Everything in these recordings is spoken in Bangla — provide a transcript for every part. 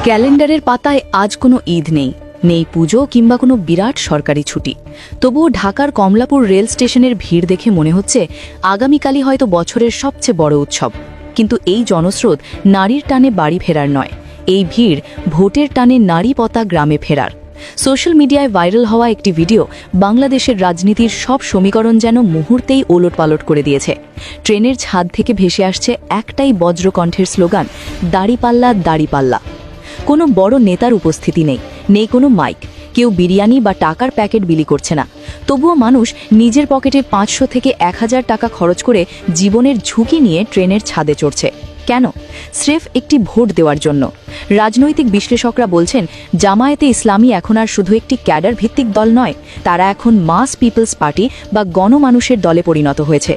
ক্যালেন্ডারের পাতায় আজ কোনো ঈদ নেই, নেই পুজো কিংবা কোনো বিরাট সরকারি ছুটি। তবুও ঢাকার কমলাপুর রেল স্টেশনের ভিড় দেখে মনে হচ্ছে আগামীকালই হয়তো বছরের সবচেয়ে বড় উৎসব। কিন্তু এই জনস্রোত নারীর টানে বাড়ি ফেরার নয়, এই ভিড় ভোটের টানে নারী পতা গ্রামে ফেরার। সোশ্যাল মিডিয়ায় ভাইরাল হওয়া একটি ভিডিও বাংলাদেশের রাজনীতির সব সমীকরণ যেন মুহূর্তেই ওলটপালট করে দিয়েছে। ট্রেনের ছাদ থেকে ভেসে আসছে একটাই বজ্রকণ্ঠের স্লোগান, দাড়িপাল্লা দাড়িপাল্লা। কোনো বড় নেতার উপস্থিতি নেই, নেই কোনো মাইক, কেউ বিরিয়ানি বা টাকার প্যাকেট বিলি করছে না। তবুও মানুষ নিজের পকেটে 500 থেকে 1000 টাকা খরচ করে জীবনের ঝুঁকি নিয়ে ট্রেনের ছাদে চড়ছে। কেন? স্রেফ একটি ভোট দেওয়ার জন্য। রাজনৈতিক বিশ্লেষকরা বলছেন, জামায়াতে ইসলামী এখন আর শুধু একটি ক্যাডার ভিত্তিক দল নয়, তারা এখন মাস পিপলস পার্টি বা গণমানুষের দলে পরিণত হয়েছে।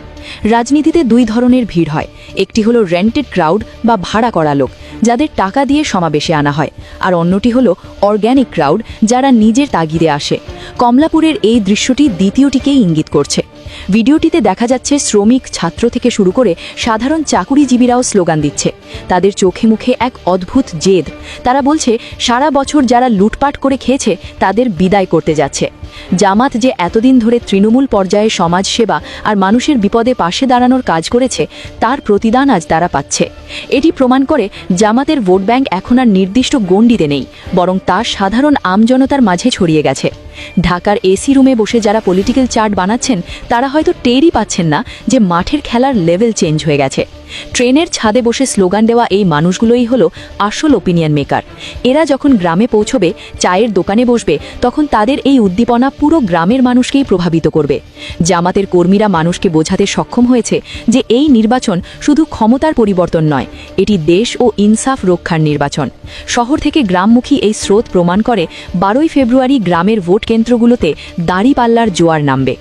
রাজনীতিতে দুই ধরনের ভিড় হয়, একটি হলো রেন্টেড ক্রাউড বা ভাড়া করা লোক, যাদের টাকা দিয়ে সমাবেশে আনা হয়, আর অন্যটি হলো অর্গ্যানিক ক্রাউড, যারা নিজের তাগিদে আসে। কমলাপুরের এই দৃশ্যটি দ্বিতীয়টিকেই ইঙ্গিত করছে। ভিডিওটিতে দেখা যাচ্ছে শ্রমিক, ছাত্র থেকে শুরু করে সাধারণ চাকুরিজীবীরাও স্লোগান দিচ্ছে। তাদের চোখে মুখে এক অদ্ভুত জেদ। তারা বলছে সারা বছর যারা লুটপাট করে খেয়েছে তাদের বিদায় করতে যাচ্ছে। জামাত যে এতদিন ধরে তৃণমূল পর্যায়ে সমাজসেবা আর মানুষের বিপদে পাশে দাঁড়ানোর কাজ করেছে, তার প্রতিদান আজ তারা পাচ্ছে। এটি প্রমাণ করে জামাতের ভোট ব্যাংক এখন আর নির্দিষ্ট গণ্ডিতে নেই, বরং তা সাধারণ আমজনতার মাঝে ছড়িয়ে গেছে। ঢাকার এসি রুমে বসে যারা পলিটিক্যাল চার্ট বানাচ্ছেন, তারা হয়তো টেরই পাচ্ছেন না যে মাঠের খেলার লেভেল চেঞ্জ হয়ে গেছে। ট্রেনের ছাদে বসে স্লোগান দেওয়া এই মানুষগুলোই হলো আসল ওপিনিয়ন মেকার। এরা যখন গ্রামে পৌঁছবে, চায়ের দোকানে বসবে, তখন তাদের এই উদ্দীপনা পুরো গ্রামের মানুষকেই প্রভাবিত করবে। জামাতের কর্মীরা মানুষকে বোঝাতে সক্ষম হয়েছে যে এই নির্বাচন শুধু ক্ষমতার পরিবর্তন নয়, এটি দেশ ও ইনসাফ রক্ষার নির্বাচন। শহর থেকে গ্রামমুখী এই স্রোত প্রমাণ করে 12ই ফেব্রুয়ারি গ্রামের ভোট কেন্দ্রগুলোতে দাড়িপাল্লার জোয়ার নামবে।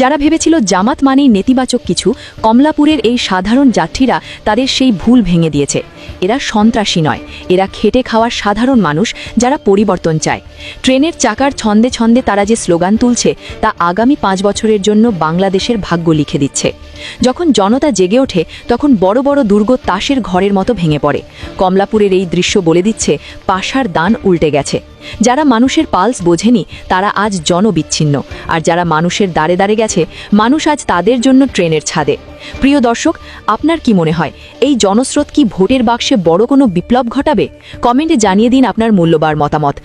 যারা ভেবেছিল জামাত মানেই নেতিবাচক কিছু, কমলাপুরের এই সাধারণ যাত্রীরা তাদের সেই ভুল ভেঙে দিয়েছে। এরা সন্ত্রাসী নয়, এরা খেটে খাওয়ার সাধারণ মানুষ যারা পরিবর্তন চায়। ট্রেনের চাকার ছন্দে ছন্দে তারা যে স্লোগান তুলছে, তা আগামী 5 বছরের জন্য বাংলাদেশের ভাগ্য লিখে দিচ্ছে। যখন জনতা জেগে ওঠে, তখন বড় বড় দুর্গ তাসের ঘরের মতো ভেঙে পড়ে। কমলাপুরের এই দৃশ্য বলে দিচ্ছে, পাশার দান উল্টে গেছে। যারা মানুষের পালস বোঝেনি, তারা আজ জনবিচ্ছিন্ন, আর যারা মানুষের দাঁড়ে দাঁড়ে গেছে, মানুষ আজ তাদের জন্য ট্রেনের ছাদে। প্রিয় দর্শক, আপনার কি মনে হয়, এই জনস্রোত কি ভোটের বাক্সে বড় কোনো বিপ্লব ঘটাবে? কমেন্টে জানিয়ে দিন আপনার মূল্যবান মতামত।